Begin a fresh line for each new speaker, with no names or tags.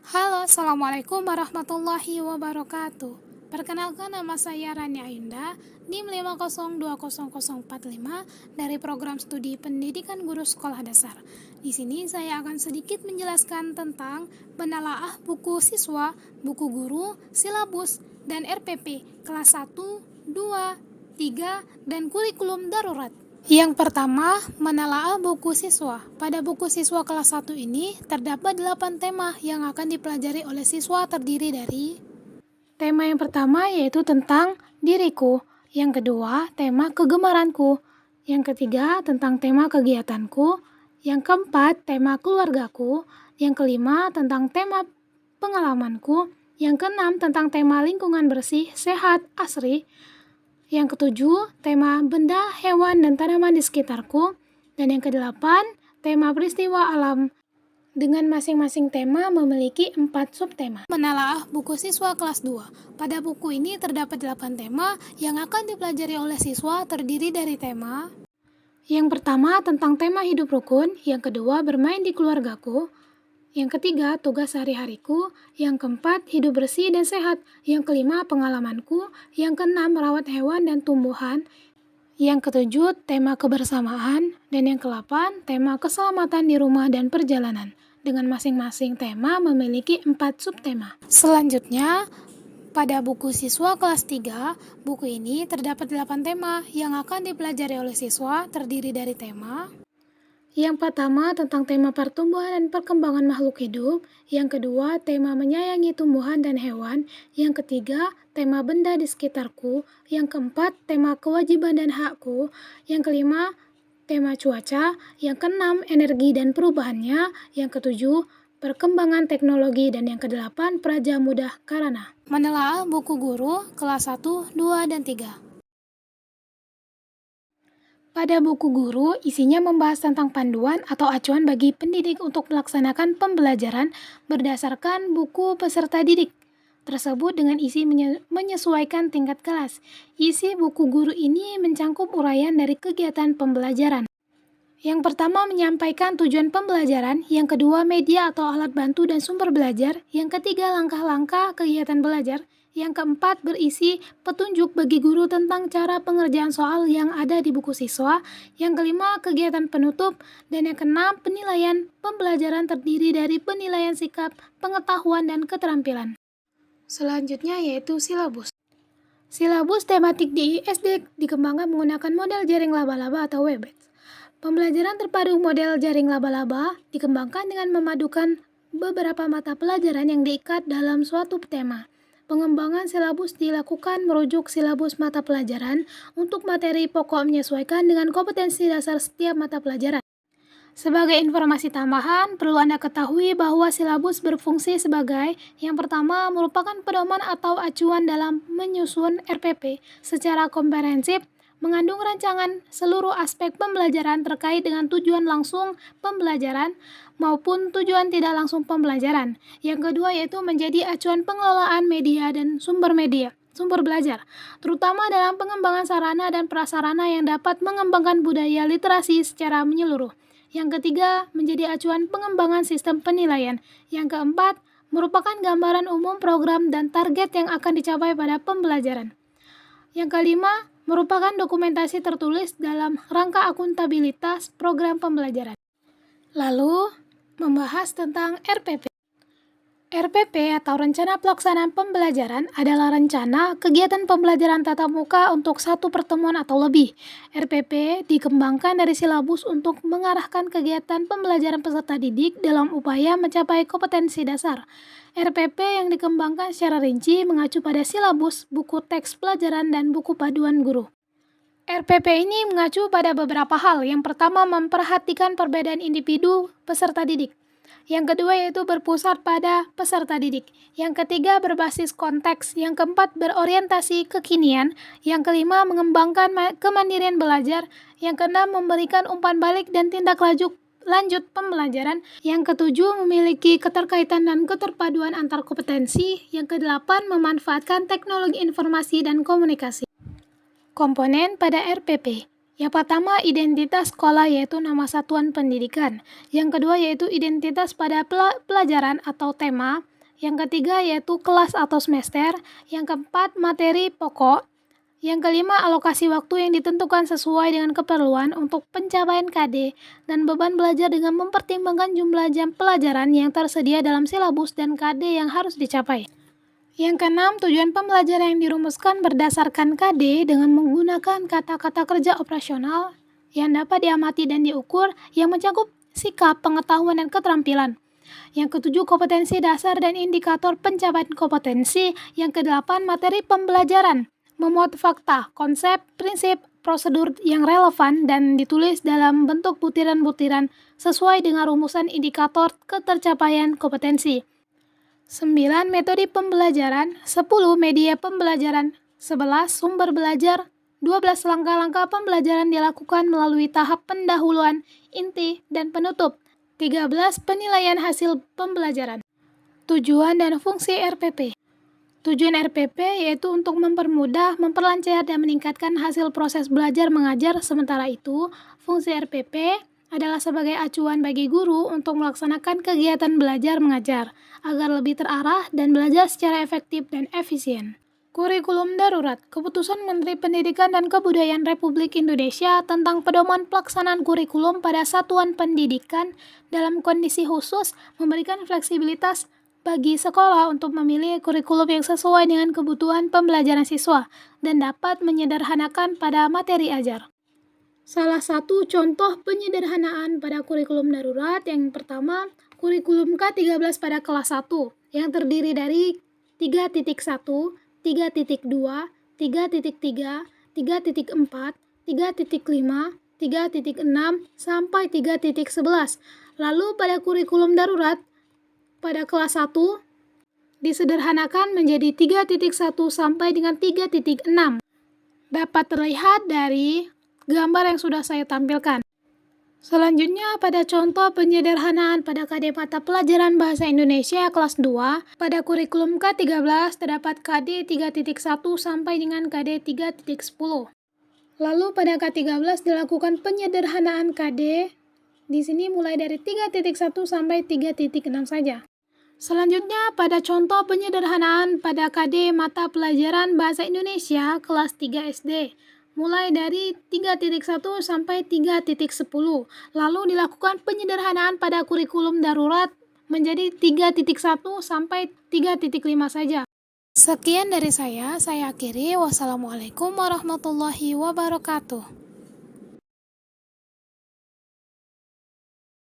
Halo, Assalamualaikum warahmatullahi wabarakatuh. Perkenalkan, nama saya Rani Ayunda, NIM 5020045 dari program studi pendidikan guru sekolah dasar. Di sini saya akan sedikit menjelaskan tentang penelaah buku siswa, buku guru, silabus, dan RPP kelas 1, 2, 3, dan kurikulum darurat. Yang pertama, menelaah buku siswa. Pada buku siswa kelas 1 ini terdapat 8 tema yang akan dipelajari oleh siswa, terdiri dari tema yang pertama yaitu tentang diriku, yang kedua tema kegemaranku, yang ketiga tentang tema kegiatanku, yang keempat tema keluargaku, yang kelima tentang tema pengalamanku, yang keenam tentang tema lingkungan bersih, sehat, asri, yang ketujuh, tema benda, hewan, dan tanaman di sekitarku. Dan yang kedelapan, tema peristiwa alam. Dengan masing-masing tema memiliki 4 subtema. Menelaah buku siswa kelas 2. Pada buku ini terdapat 8 tema yang akan dipelajari oleh siswa, terdiri dari tema yang pertama tentang tema hidup rukun, yang kedua bermain di keluargaku, yang ketiga, tugas sehari-hariku. Yang keempat, hidup bersih dan sehat. Yang kelima, pengalamanku. Yang keenam, merawat hewan dan tumbuhan. Yang ketujuh, tema kebersamaan. Dan yang kedelapan, tema keselamatan di rumah dan perjalanan. Dengan masing-masing tema memiliki 4 subtema. Selanjutnya, pada buku siswa kelas 3, buku ini terdapat 8 tema yang akan dipelajari oleh siswa, terdiri dari tema yang pertama tentang tema pertumbuhan dan perkembangan makhluk hidup, yang kedua tema menyayangi tumbuhan dan hewan, yang ketiga tema benda di sekitarku, yang keempat tema kewajiban dan hakku, yang kelima tema cuaca, yang keenam energi dan perubahannya, yang ketujuh perkembangan teknologi, dan yang kedelapan praja mudah karana. Menelaah buku guru kelas 1, 2, dan 3. Pada buku guru, isinya membahas tentang panduan atau acuan bagi pendidik untuk melaksanakan pembelajaran berdasarkan buku peserta didik tersebut dengan isi menyesuaikan tingkat kelas. Isi buku guru ini mencangkup uraian dari kegiatan pembelajaran. Yang pertama menyampaikan tujuan pembelajaran, yang kedua media atau alat bantu dan sumber belajar, yang ketiga langkah-langkah kegiatan belajar, yang keempat berisi petunjuk bagi guru tentang cara pengerjaan soal yang ada di buku siswa, yang kelima kegiatan penutup, dan yang keenam penilaian pembelajaran terdiri dari penilaian sikap, pengetahuan, dan keterampilan. Selanjutnya yaitu silabus. Silabus tematik di SD dikembangkan menggunakan model jaring laba-laba atau WebEx. Pembelajaran terpadu model jaring laba-laba dikembangkan dengan memadukan beberapa mata pelajaran yang diikat dalam suatu tema. Pengembangan silabus dilakukan merujuk silabus mata pelajaran untuk materi pokok menyesuaikan dengan kompetensi dasar setiap mata pelajaran. Sebagai informasi tambahan, perlu Anda ketahui bahwa silabus berfungsi sebagai yang pertama merupakan pedoman atau acuan dalam menyusun RPP secara komprehensif, mengandung rancangan seluruh aspek pembelajaran terkait dengan tujuan langsung pembelajaran maupun tujuan tidak langsung pembelajaran. Yang kedua yaitu menjadi acuan pengelolaan media dan sumber belajar, terutama dalam pengembangan sarana dan prasarana yang dapat mengembangkan budaya literasi secara menyeluruh. Yang ketiga, menjadi acuan pengembangan sistem penilaian. Yang keempat, merupakan gambaran umum program dan target yang akan dicapai pada pembelajaran. Yang kelima, merupakan dokumentasi tertulis dalam rangka akuntabilitas program pembelajaran. Lalu, membahas tentang RPP. RPP atau Rencana Pelaksanaan Pembelajaran adalah rencana kegiatan pembelajaran tatap muka untuk satu pertemuan atau lebih. RPP dikembangkan dari silabus untuk mengarahkan kegiatan pembelajaran peserta didik dalam upaya mencapai kompetensi dasar. RPP yang dikembangkan secara rinci mengacu pada silabus, buku teks pelajaran, dan buku paduan guru. RPP ini mengacu pada beberapa hal. Yang pertama, memperhatikan perbedaan individu peserta didik. Yang kedua yaitu berpusat pada peserta didik. Yang ketiga berbasis konteks. Yang keempat berorientasi kekinian. Yang kelima mengembangkan kemandirian belajar. Yang keenam memberikan umpan balik dan tindak lanjut pembelajaran. Yang ketujuh memiliki keterkaitan dan keterpaduan antar kompetensi. Yang kedelapan memanfaatkan teknologi informasi dan komunikasi. Komponen pada RPP. Yang pertama, identitas sekolah yaitu nama satuan pendidikan. Yang kedua yaitu identitas pada pelajaran atau tema. Yang ketiga yaitu kelas atau semester. Yang keempat materi pokok. Yang kelima alokasi waktu yang ditentukan sesuai dengan keperluan untuk pencapaian KD dan beban belajar dengan mempertimbangkan jumlah jam pelajaran yang tersedia dalam silabus dan KD yang harus dicapai. Yang keenam, tujuan pembelajaran yang dirumuskan berdasarkan KD dengan menggunakan kata-kata kerja operasional yang dapat diamati dan diukur yang mencakup sikap, pengetahuan, dan keterampilan. Yang ketujuh, kompetensi dasar dan indikator pencapaian kompetensi. Yang kedelapan, materi pembelajaran. Memuat fakta, konsep, prinsip, prosedur yang relevan dan ditulis dalam bentuk butiran-butiran sesuai dengan rumusan indikator ketercapaian kompetensi. 9. Metode pembelajaran. 10. Media pembelajaran. 11. Sumber belajar. 12. Langkah-langkah pembelajaran dilakukan melalui tahap pendahuluan, inti, dan penutup. 13. Penilaian hasil pembelajaran. Tujuan dan fungsi RPP. Tujuan RPP yaitu untuk mempermudah, memperlancar, dan meningkatkan hasil proses belajar mengajar. Sementara itu, fungsi RPP adalah sebagai acuan bagi guru untuk melaksanakan kegiatan belajar mengajar agar lebih terarah dan belajar secara efektif dan efisien. Kurikulum darurat. Keputusan Menteri Pendidikan dan Kebudayaan Republik Indonesia tentang pedoman pelaksanaan kurikulum pada satuan pendidikan dalam kondisi khusus memberikan fleksibilitas bagi sekolah untuk memilih kurikulum yang sesuai dengan kebutuhan pembelajaran siswa dan dapat menyederhanakan pada materi ajar. Salah satu contoh penyederhanaan pada kurikulum darurat yang pertama, kurikulum K13 pada kelas 1 yang terdiri dari 3.1, 3.2, 3.3, 3.4, 3.5, 3.6, sampai 3.11. Lalu pada kurikulum darurat pada kelas 1 disederhanakan menjadi 3.1 sampai dengan 3.6. Dapat terlihat dari gambar yang sudah saya tampilkan. Selanjutnya pada contoh penyederhanaan pada KD mata pelajaran Bahasa Indonesia kelas 2, pada kurikulum K13 terdapat KD 3.1 sampai dengan KD 3.10. Lalu pada K13 dilakukan penyederhanaan KD, di sini mulai dari 3.1 sampai 3.6 saja. Selanjutnya pada contoh penyederhanaan pada KD mata pelajaran Bahasa Indonesia kelas 3 SD, mulai dari 3.1 sampai 3.10. Lalu dilakukan penyederhanaan pada kurikulum darurat menjadi 3.1 sampai 3.5 saja. Sekian dari saya akhiri. Wassalamualaikum warahmatullahi wabarakatuh.